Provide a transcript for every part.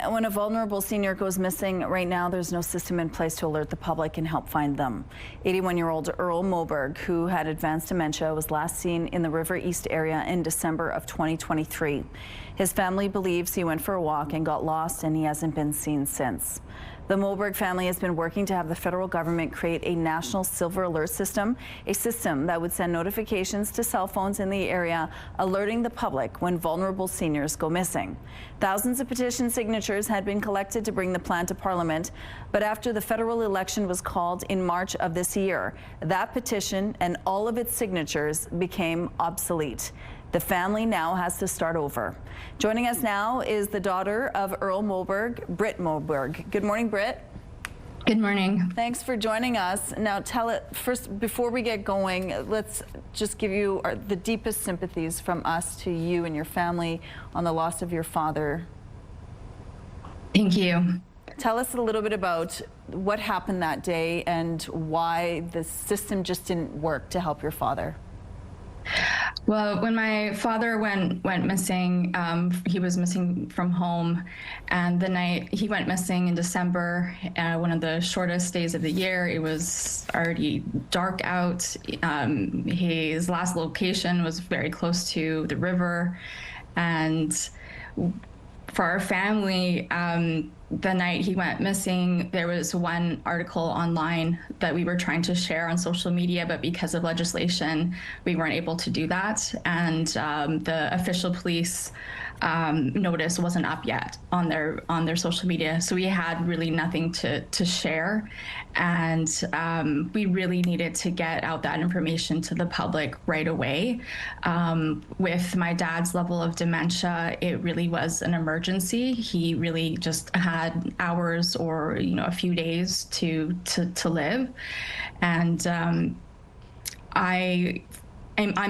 When a vulnerable senior goes missing right now, there's no system in place to alert the public and help find them. 81-year-old Earl Moberg, who had advanced dementia, was last seen in the River East area in December of 2023. His family believes he went for a walk and got lost, and he hasn't been seen since. The Moberg family has been working to have the federal government create a national silver alert system, a system that would send notifications to cell phones in the area, alerting the public when vulnerable seniors go missing. Thousands of petition signatures had been collected to bring the plan to Parliament, but after the federal election was called in March of this year, that petition and all of its signatures became obsolete. The family now has to start over. Joining us now is the daughter of Earl Moberg, Britt Moberg. Good morning, Britt. Good morning. Thanks for joining us. Now, tell it first, before we get going, let's just give you the deepest sympathies from us to you and your family on the loss of your father. Thank you. Tell us a little bit about what happened that day and why the system just didn't work to help your father. Well, when my father went missing, he was missing from home, and the night he went missing in December, one of the shortest days of the year, it was already dark out. His last location was very close to the river, and for our family, the night he went missing, there was one article online that we were trying to share on social media, but because of legislation, we weren't able to do that. And the official police notice wasn't up yet on their social media, so we had really nothing to share. And we really needed to get out that information to the public right away. With my dad's level of dementia, it really was an emergency. He really just had hours or a few days to live. And I'm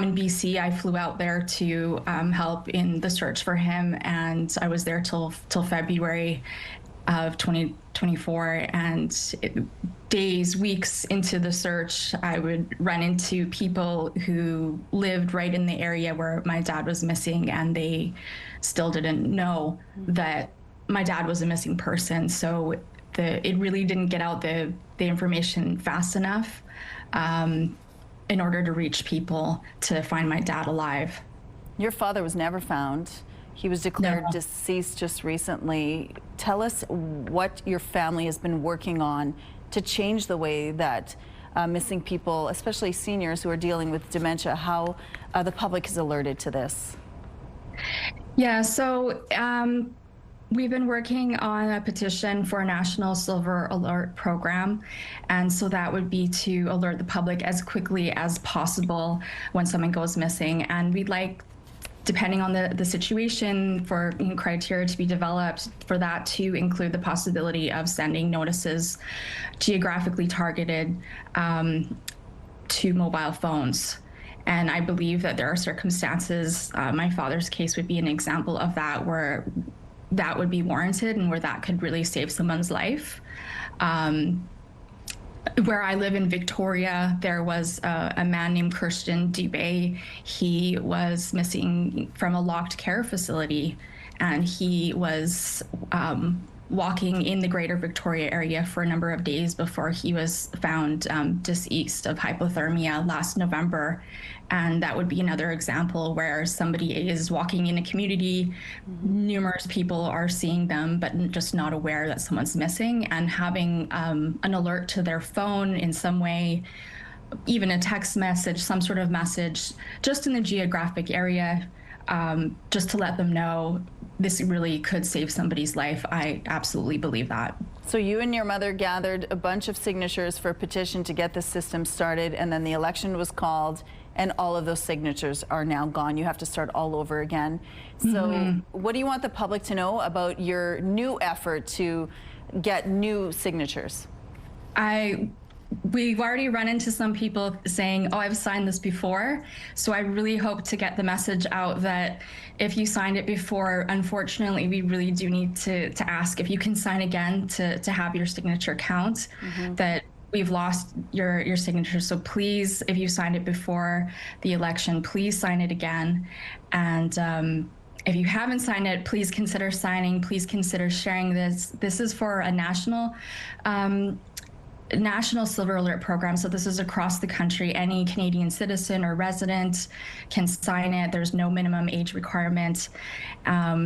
in BC. I flew out there to help in the search for him, and I was there till February of 2024. And days, weeks into the search, I would run into people who lived right in the area where my dad was missing, and they still didn't know that my dad was a missing person. So it really didn't get out the information fast enough in order to reach people to find my dad alive. Your father was never found. He was declared deceased just recently. Tell us what your family has been working on to change the way that missing people, especially seniors who are dealing with dementia, how the public is alerted to this. Yeah, so we've been working on a petition for a national silver alert program. And so that would be to alert the public as quickly as possible when someone goes missing. And we'd like, depending on the situation, for criteria to be developed for that to include the possibility of sending notices geographically targeted to mobile phones. And I believe that there are circumstances, my father's case would be an example of that, where that would be warranted and where that could really save someone's life. Where I live in Victoria, there was a man named Christian Dubé. He was missing from a locked care facility, and he was walking in the greater Victoria area for a number of days before he was found deceased of hypothermia last November. And that would be another example where somebody is walking in a community, numerous people are seeing them, but just not aware that someone's missing, and having an alert to their phone in some way, even a text message, some sort of message, just in the geographic area, just to let them know this really could save somebody's life. I absolutely believe that. So you and your mother gathered a bunch of signatures for a petition to get the system started, and then the election was called, and all of those signatures are now gone. You have to start all over again. So what do you want the public to know about your new effort to get new signatures? We've already run into some people saying, oh, I've signed this before. So I really hope to get the message out that if you signed it before, unfortunately, we really do need to ask if you can sign again to have your signature count, that we've lost your signature. So please, if you signed it before the election, please sign it again. And if you haven't signed it, please consider signing. Please consider sharing this. This is for a national Silver Alert program. So this is across the country. Any Canadian citizen or resident can sign it. There's no minimum age requirement.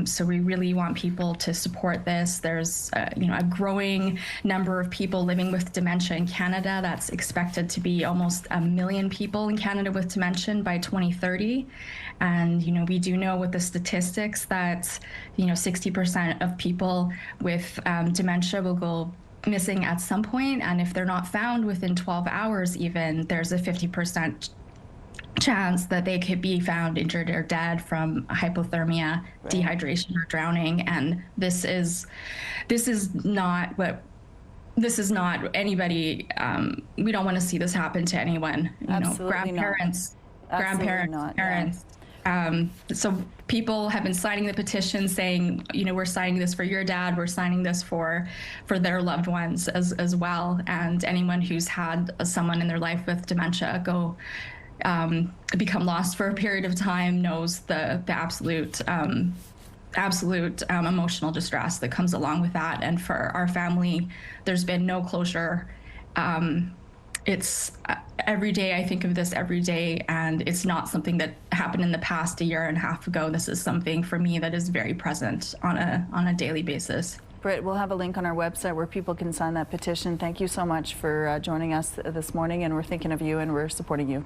So we really want people to support this. There's a growing number of people living with dementia in Canada. That's expected to be almost 1 million people in Canada with dementia by 2030. And, we do know with the statistics that, 60% of people with dementia will go missing at some point, and if they're not found within 12 hours even, there's a 50% chance that they could be found injured or dead from hypothermia, dehydration, or drowning. And this is not anybody. We don't want to see this happen to anyone. Grandparents, parents. So people have been signing the petition saying, we're signing this for your dad, we're signing this for their loved ones as well. And anyone who's had someone in their life with dementia become lost for a period of time knows the absolute emotional distress that comes along with that. And for our family, there's been no closure. It's every day I think of this every day, and it's not something that happened in the past a year and a half ago. This is something for me that is very present on a daily basis. Britt, we'll have a link on our website where people can sign that petition. Thank you so much for joining us this morning, and we're thinking of you and we're supporting you.